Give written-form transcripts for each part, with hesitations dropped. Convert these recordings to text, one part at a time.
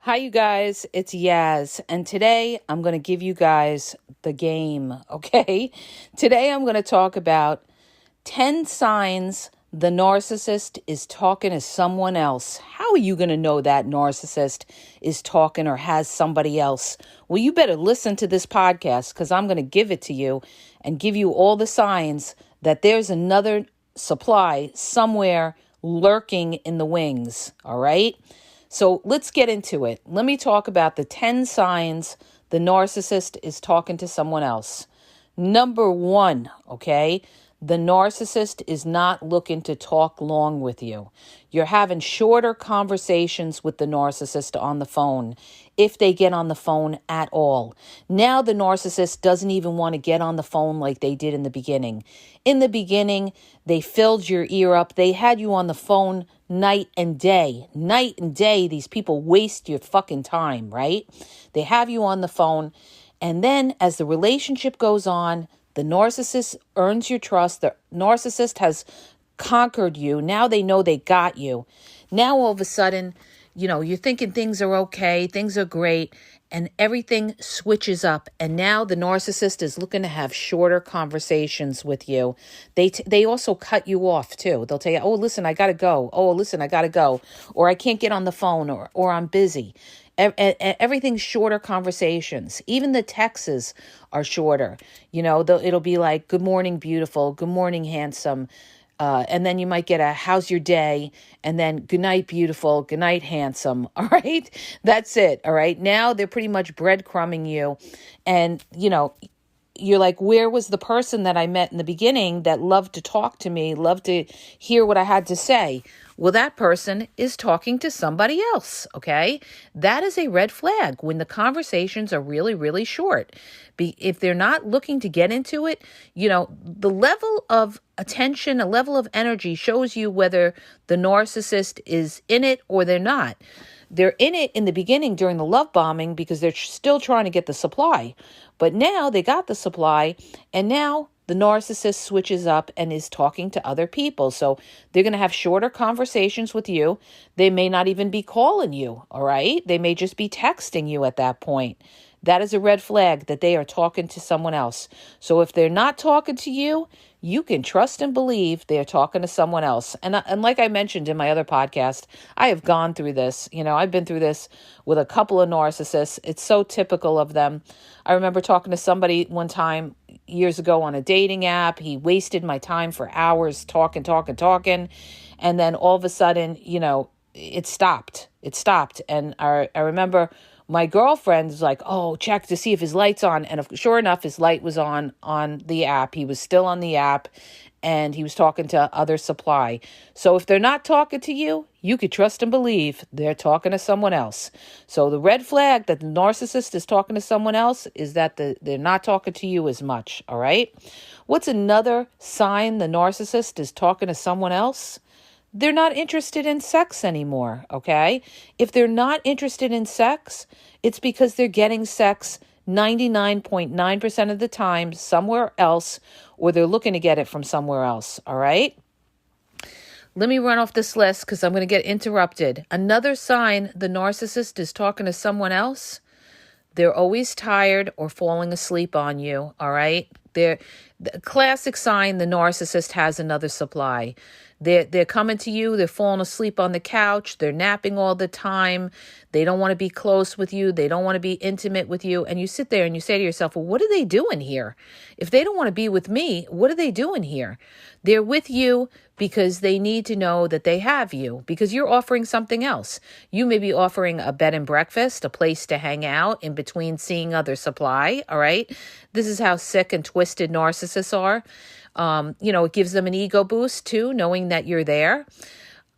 Hi, you guys. It's Yaz, and today I'm going to give you guys the game, okay? Today I'm going to talk about 10 signs the narcissist is talking to someone else. How are you going to know that narcissist is talking or has somebody else? Well, you better listen to this podcast because I'm going to give it to you and give you all the signs that there's another supply somewhere lurking in the wings, all right? So let's get into it. Let me talk about the 10 signs the narcissist is talking to someone else. Number one, okay? The narcissist is not looking to talk long with you. You're having shorter conversations with the narcissist on the phone, if they get on the phone at all. Now the narcissist doesn't even want to get on the phone like they did in the beginning. In the beginning, they filled your ear up. They had you on the phone night and day. Night and day, these people waste your fucking time, right? They have you on the phone. And then as the relationship goes on, the narcissist earns your trust. The narcissist has conquered you. Now they know they got you. Now all of a sudden, you're thinking things are okay, things are great, and everything switches up. And now the narcissist is looking to have shorter conversations with you. They also cut you off too. They'll tell you, oh, listen, I got to go. Oh, listen, I got to go. Or I can't get on the phone, or I'm busy. Everything's shorter conversations. Even the texts are shorter. It'll be like, good morning, beautiful. Good morning, handsome. And then you might get a, how's your day? And then good night, beautiful. Good night, handsome. All right. That's it. All right. Now they're pretty much breadcrumbing you. And, you're like, where was the person that I met in the beginning that loved to talk to me, loved to hear what I had to say? Well, that person is talking to somebody else, okay? That is a red flag when the conversations are really, really short. If they're not looking to get into it, the level of attention, a level of energy shows you whether the narcissist is in it or they're not. They're in it in the beginning during the love bombing because they're still trying to get the supply. But now they got the supply, and now the narcissist switches up and is talking to other people. So they're going to have shorter conversations with you. They may not even be calling you, all right? They may just be texting you at that point. That is a red flag that they are talking to someone else. So if they're not talking to you, you can trust and believe they're talking to someone else. And like I mentioned in my other podcast, I have gone through this. I've been through this with a couple of narcissists. It's so typical of them. I remember talking to somebody one time years ago on a dating app. He wasted my time for hours talking. And then all of a sudden, it stopped. And I remember my girlfriend was like, oh, check to see if his light's on. And sure enough, his light was on the app. He was still on the app and he was talking to other supply. So if they're not talking to you, you could trust and believe they're talking to someone else. So the red flag that the narcissist is talking to someone else is that they're not talking to you as much. All right. What's another sign the narcissist is talking to someone else? They're not interested in sex anymore, okay? If they're not interested in sex, it's because they're getting sex 99.9% of the time somewhere else, or they're looking to get it from somewhere else, all right? Let me run off this list because I'm going to get interrupted. Another sign the narcissist is talking to someone else, they're always tired or falling asleep on you, all right? The classic sign the narcissist has another supply. They're coming to you. They're falling asleep on the couch. They're napping all the time. They don't want to be close with you. They don't want to be intimate with you. And you sit there and you say to yourself, well, what are they doing here? If they don't want to be with me, what are they doing here? They're with you because they need to know that they have you, because you're offering something else. You may be offering a bed and breakfast, a place to hang out in between seeing other supply, all right? This is how sick and twisted narcissists are. It gives them an ego boost too, knowing that you're there.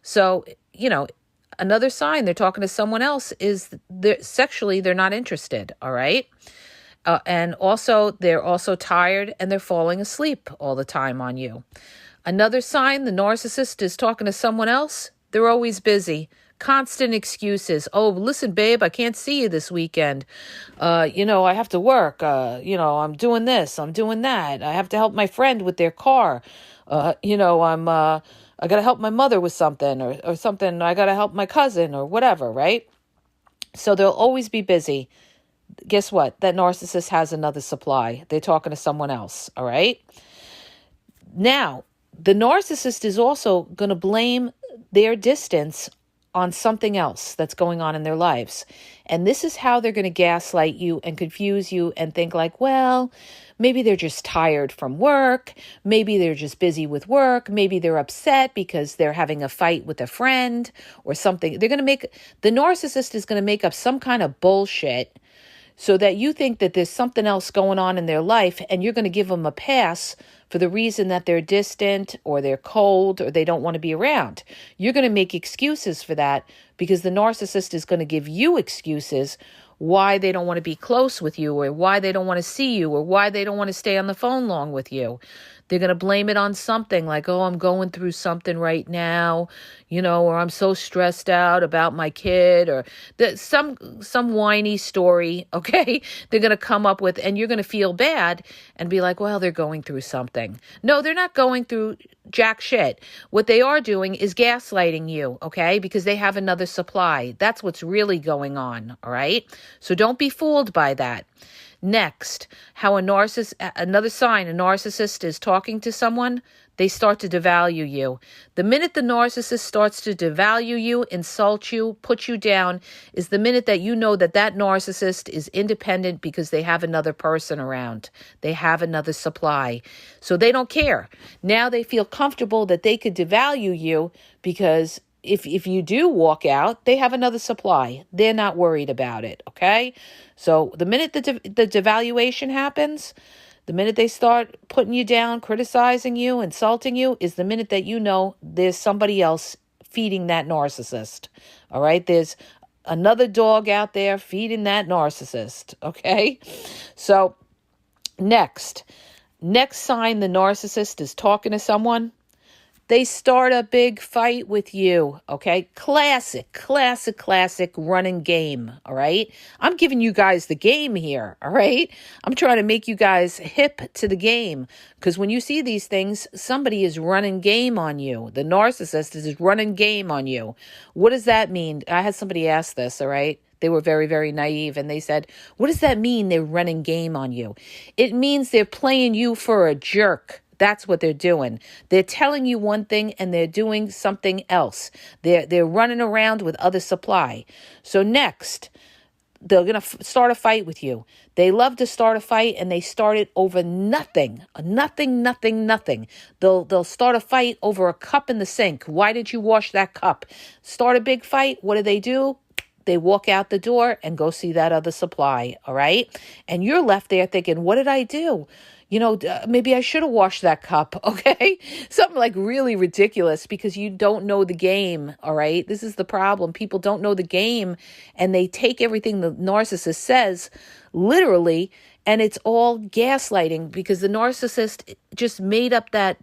So, another sign they're talking to someone else is sexually they're not interested, all right? And also, they're also tired and they're falling asleep all the time on you. Another sign the narcissist is talking to someone else, they're always busy. Constant excuses. Oh, listen, babe, I can't see you this weekend. I have to work. I'm doing this, I'm doing that. I have to help my friend with their car. I got to help my mother with something or something. I got to help my cousin or whatever, right? So they'll always be busy. Guess what? That narcissist has another supply. They're talking to someone else, all right? Now, the narcissist is also going to blame their distance on something else that's going on in their lives. And this is how they're going to gaslight you and confuse you and think like, well, maybe they're just tired from work. Maybe they're just busy with work. Maybe they're upset because they're having a fight with a friend or something. The narcissist is going to make up some kind of bullshit so that you think that there's something else going on in their life, and you're going to give them a pass for the reason that they're distant or they're cold or they don't want to be around. You're going to make excuses for that because the narcissist is going to give you excuses why they don't want to be close with you or why they don't want to see you or why they don't want to stay on the phone long with you. They're going to blame it on something like, oh, I'm going through something right now, or I'm so stressed out about my kid, or some whiny story, okay? They're going to come up with, and you're going to feel bad and be like, well, they're going through something. No, they're not going through jack shit. What they are doing is gaslighting you, okay? Because they have another supply. That's what's really going on, all right? So don't be fooled by that. Next, how another sign a narcissist is talking to someone, they start to devalue you. The minute the narcissist starts to devalue you, insult you, put you down, is the minute that you know that that narcissist is independent because they have another person around. They have another supply. So they don't care. Now they feel comfortable that they could devalue you because if you do walk out, they have another supply. They're not worried about it, okay? So the minute the devaluation happens, the minute they start putting you down, criticizing you, insulting you, is the minute that you know there's somebody else feeding that narcissist, all right? There's another dog out there feeding that narcissist, okay? So next sign the narcissist is talking to someone, they start a big fight with you, okay? Classic running game, all right? I'm giving you guys the game here, all right? I'm trying to make you guys hip to the game because when you see these things, somebody is running game on you. The narcissist is running game on you. What does that mean? I had somebody ask this, all right? They were very, very naive, and they said, what does that mean they're running game on you? It means they're playing you for a jerk. That's what they're doing. They're telling you one thing and they're doing something else. They're running around with other supply. So next, they're going to start a fight with you. They love to start a fight and they start it over nothing. Nothing. They'll start a fight over a cup in the sink. Why did you wash that cup? Start a big fight. What do? They walk out the door and go see that other supply, all right? And you're left there thinking, what did I do? Maybe I should have washed that cup, okay? Something like really ridiculous because you don't know the game, all right? This is the problem. People don't know the game and they take everything the narcissist says literally, and it's all gaslighting because the narcissist just made up that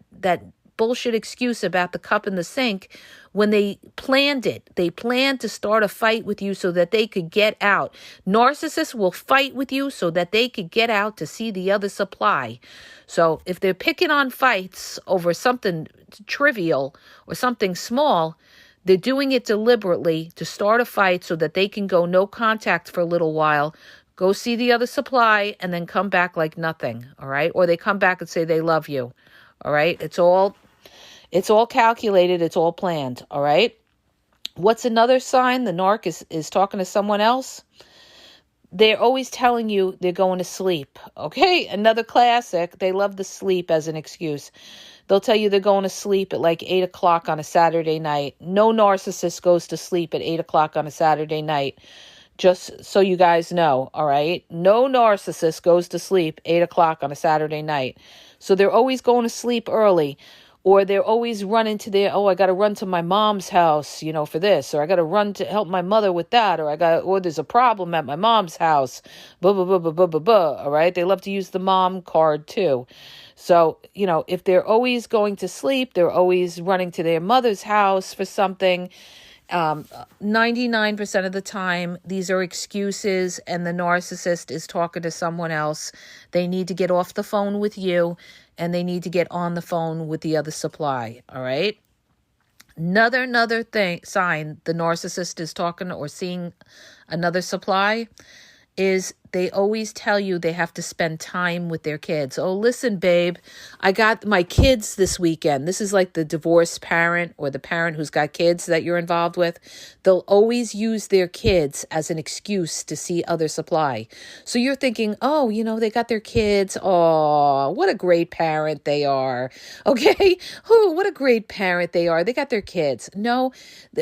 bullshit excuse about the cup in the sink when they planned it. They planned to start a fight with you so that they could get out. Narcissists will fight with you so that they could get out to see the other supply. So if they're picking on fights over something trivial or something small, they're doing it deliberately to start a fight so that they can go no contact for a little while, go see the other supply, and then come back like nothing, all right? Or they come back and say they love you, all right? It's all calculated. It's all planned. All right. What's another sign the narc is talking to someone else? They're always telling you they're going to sleep. Okay. Another classic. They love the sleep as an excuse. They'll tell you they're going to sleep at like 8 o'clock on a Saturday night. No narcissist goes to sleep at 8 o'clock on a Saturday night. Just so you guys know. All right. No narcissist goes to sleep 8 o'clock on a Saturday night. So they're always going to sleep early. Or they're always running to I got to run to my mom's house, for this, or I got to run to help my mother with that, or there's a problem at my mom's house, blah, blah, blah, blah, blah, blah, blah, all right? They love to use the mom card too. So, if they're always going to sleep, they're always running to their mother's house for something. 99% of the time, these are excuses and the narcissist is talking to someone else. They need to get off the phone with you and they need to get on the phone with the other supply, all right? Another sign the narcissist is talking or seeing another supply is they always tell you they have to spend time with their kids. Oh, listen, babe, I got my kids this weekend. This is like the divorced parent or the parent who's got kids that you're involved with. They'll always use their kids as an excuse to see other supply. So you're thinking, oh, they got their kids. Oh, what a great parent they are. Okay. Oh, what a great parent they are. They got their kids. No,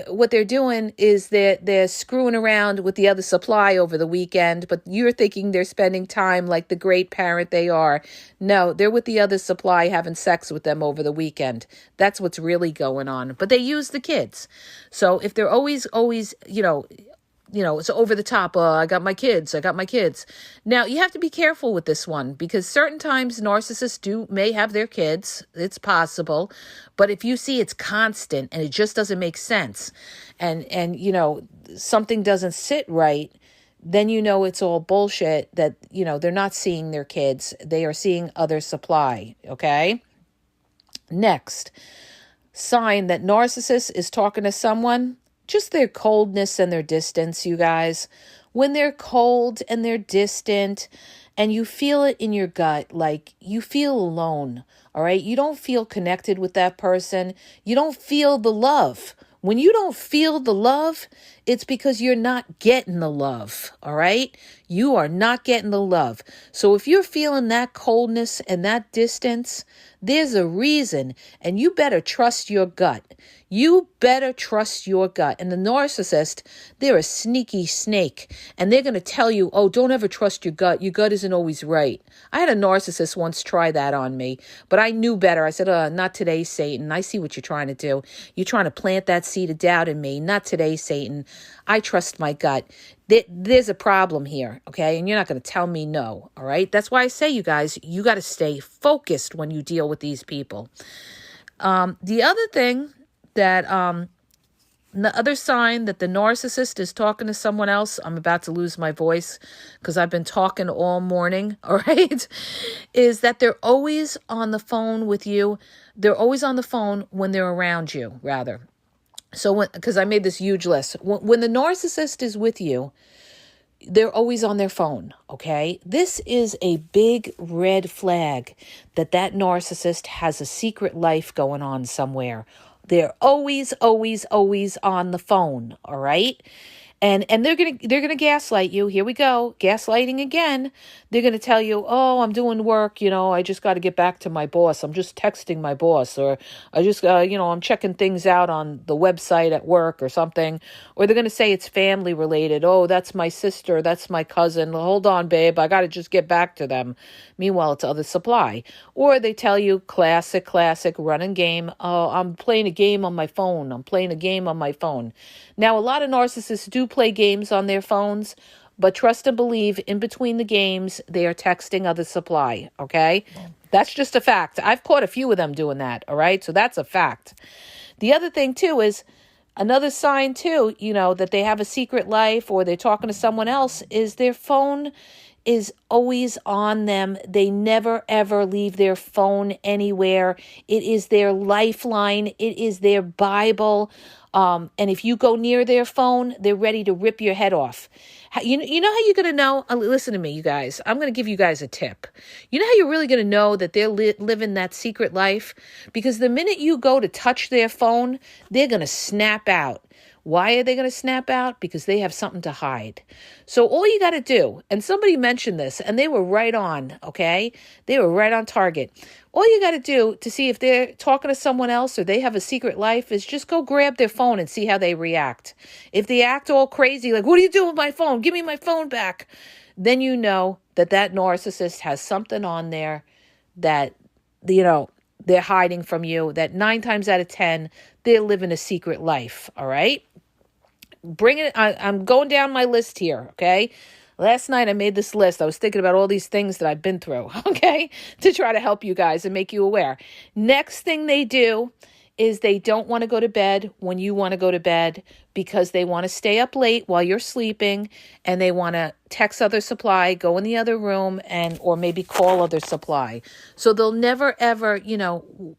what they're doing is they're screwing around with the other supply over the weekend, but you're thinking they're spending time like the great parent they are. No, they're with the other supply having sex with them over the weekend. That's what's really going on. But they use the kids. So if they're always, it's over the top. I got my kids. Now, you have to be careful with this one because certain times narcissists may have their kids. It's possible. But if you see it's constant and it just doesn't make sense and something doesn't sit right, then it's all bullshit that, they're not seeing their kids. They are seeing other supply, okay? Next, sign that narcissist is talking to someone, just their coldness and their distance, you guys. When they're cold and they're distant and you feel it in your gut, like you feel alone, all right? You don't feel connected with that person. You don't feel the love. When you don't feel the love, it's because you're not getting the love, all right? You are not getting the love. So if you're feeling that coldness and that distance, there's a reason, and you better trust your gut. You better trust your gut. And the narcissist, they're a sneaky snake, and they're going to tell you, oh, don't ever trust your gut. Your gut isn't always right. I had a narcissist once try that on me, but I knew better. I said, not today, Satan. I see what you're trying to do. You're trying to plant that seed of doubt in me. Not today, Satan. I trust my gut. There's a problem here, okay? And you're not going to tell me no, all right? That's why I say, you guys, you got to stay focused when you deal with these people. The other thing that, the other sign that the narcissist is talking to someone else, I'm about to lose my voice because I've been talking all morning, all right, is that they're always on the phone with you. They're always on the phone when they're around you, rather. So because I made this huge list. When the narcissist is with you, they're always on their phone, okay? This is a big red flag that narcissist has a secret life going on somewhere. They're always on the phone, all right? And they're gonna gaslight you. Here we go, gaslighting again. They're gonna tell you, oh, I'm doing work. I just got to get back to my boss. I'm just texting my boss, or I just, I'm checking things out on the website at work or something. Or they're gonna say it's family related. Oh, that's my sister. That's my cousin. Hold on, babe. I got to just get back to them. Meanwhile, it's other supply. Or they tell you, classic running game. Oh, I'm playing a game on my phone. Now, a lot of narcissists do play games on their phones, but trust and believe, in between the games, they are texting other supply, okay? That's just a fact. I've caught a few of them doing that, all right? So that's a fact. The other thing, too, is another sign, too, that they have a secret life or they're talking to someone else is their phone is always on them. They never, ever leave their phone anywhere. It is their lifeline. It is their Bible. And if you go near their phone, they're ready to rip your head off. You know how you're going to know? Listen to me, you guys. I'm going to give you guys a tip. You know how you're really going to know that they're living that secret life? Because the minute you go to touch their phone, they're going to snap out. Why are they going to snap out? Because they have something to hide. So all you got to do, and somebody mentioned this, and they were right on, okay? They were right on target. All you got to do to see if they're talking to someone else or they have a secret life is just go grab their phone and see how they react. If they act all crazy, like, what are you doing with my phone? Give me my phone back. Then you know that narcissist has something on there that, they're hiding from you, that 9 times out of 10, they're living a secret life, all right? Bring it. I'm going down my list here, okay? Last night I made this list. I was thinking about all these things that I've been through, okay, to try to help you guys and make you aware. Next thing they do is they don't want to go to bed when you want to go to bed because they want to stay up late while you're sleeping, and they want to text other supply, go in the other room, and or maybe call other supply. So they'll never ever,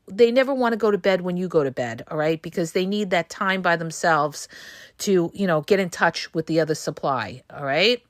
they never want to go to bed when you go to bed, all right? Because they need that time by themselves to, get in touch with the other supply, all right?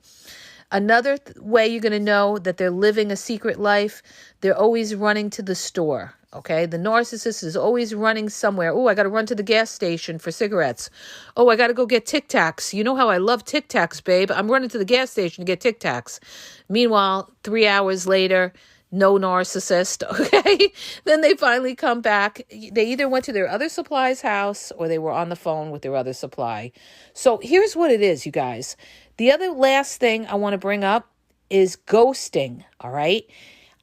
Another way you're going to know that they're living a secret life, they're always running to the store. Okay, the narcissist is always running somewhere. Oh, I got to run to the gas station for cigarettes. Oh, I got to go get Tic Tacs. You know how I love Tic Tacs, babe. I'm running to the gas station to get Tic Tacs. Meanwhile, 3 hours later, no narcissist. Okay, then they finally come back. They either went to their other supply's house or they were on the phone with their other supply. So here's what it is, you guys. The other last thing I want to bring up is ghosting. All right,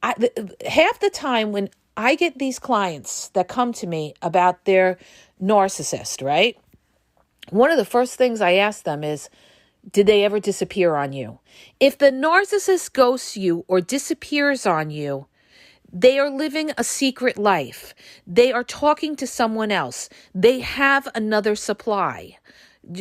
half the time when I get these clients that come to me about their narcissist, right? One of the first things I ask them is, did they ever disappear on you? If the narcissist ghosts you or disappears on you, they are living a secret life. They are talking to someone else. They have another supply.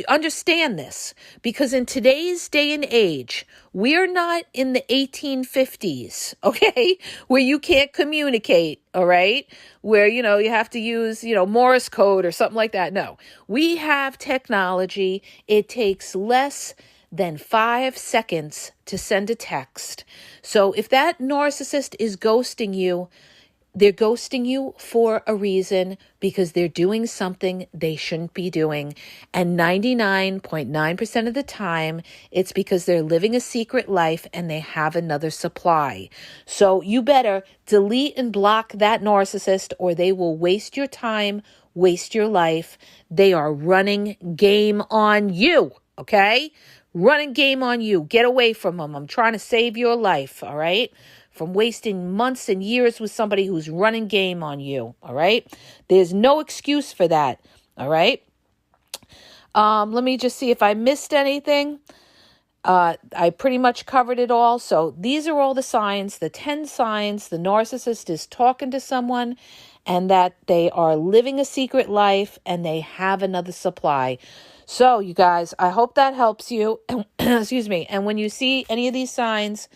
Understand this, because in today's day and age, we're not in the 1850s, okay, where you can't communicate, all right, where, you have to use, Morse code or something like that. No, we have technology. It takes less than 5 seconds to send a text. So if that narcissist is ghosting you, they're ghosting you for a reason, because they're doing something they shouldn't be doing. And 99.9% of the time, it's because they're living a secret life and they have another supply. So you better delete and block that narcissist, or they will waste your time, waste your life. They are running game on you, okay? Running game on you. Get away from them. I'm trying to save your life, all right? From wasting months and years with somebody who's running game on you, all right? There's no excuse for that, all right? Let me just see if I missed anything. I pretty much covered it all. So these are all the signs, the 10 signs the narcissist is talking to someone and that they are living a secret life and they have another supply. So you guys, I hope that helps you. Excuse me. And when you see any of these signs,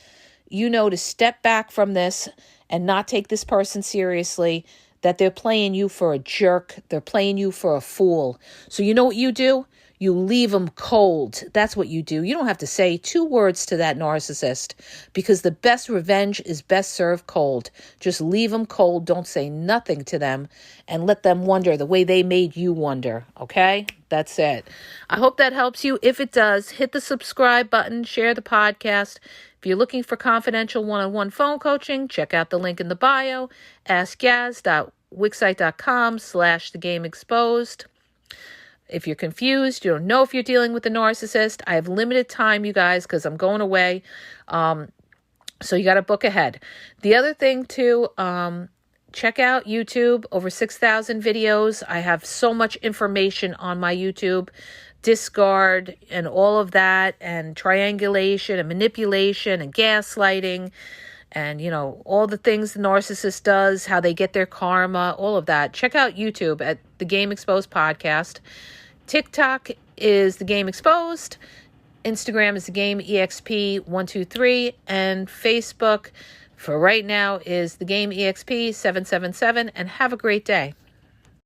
you know to step back from this and not take this person seriously, that they're playing you for a jerk. They're playing you for a fool. So you know what you do? You leave them cold. That's what you do. You don't have to say 2 words to that narcissist, because the best revenge is best served cold. Just leave them cold. Don't say nothing to them and let them wonder the way they made you wonder. Okay? That's it. I hope that helps you. If it does, hit the subscribe button, share the podcast. If you're looking for confidential one-on-one phone coaching, check out the link in the bio, askgaz.wixsite.com/thegameexposed. If you're confused, you don't know if you're dealing with a narcissist, I have limited time, you guys, because I'm going away. So you got to book ahead. The other thing, too, check out YouTube, over 6,000 videos. I have so much information on my YouTube. Discard and all of that, and triangulation and manipulation and gaslighting, and all the things the narcissist does, how they get their karma, all of that. Check out YouTube at The Game Exposed Podcast. TikTok is The Game Exposed. Instagram is The Game EXP123, and Facebook for right now is The Game EXP777. And have a great day.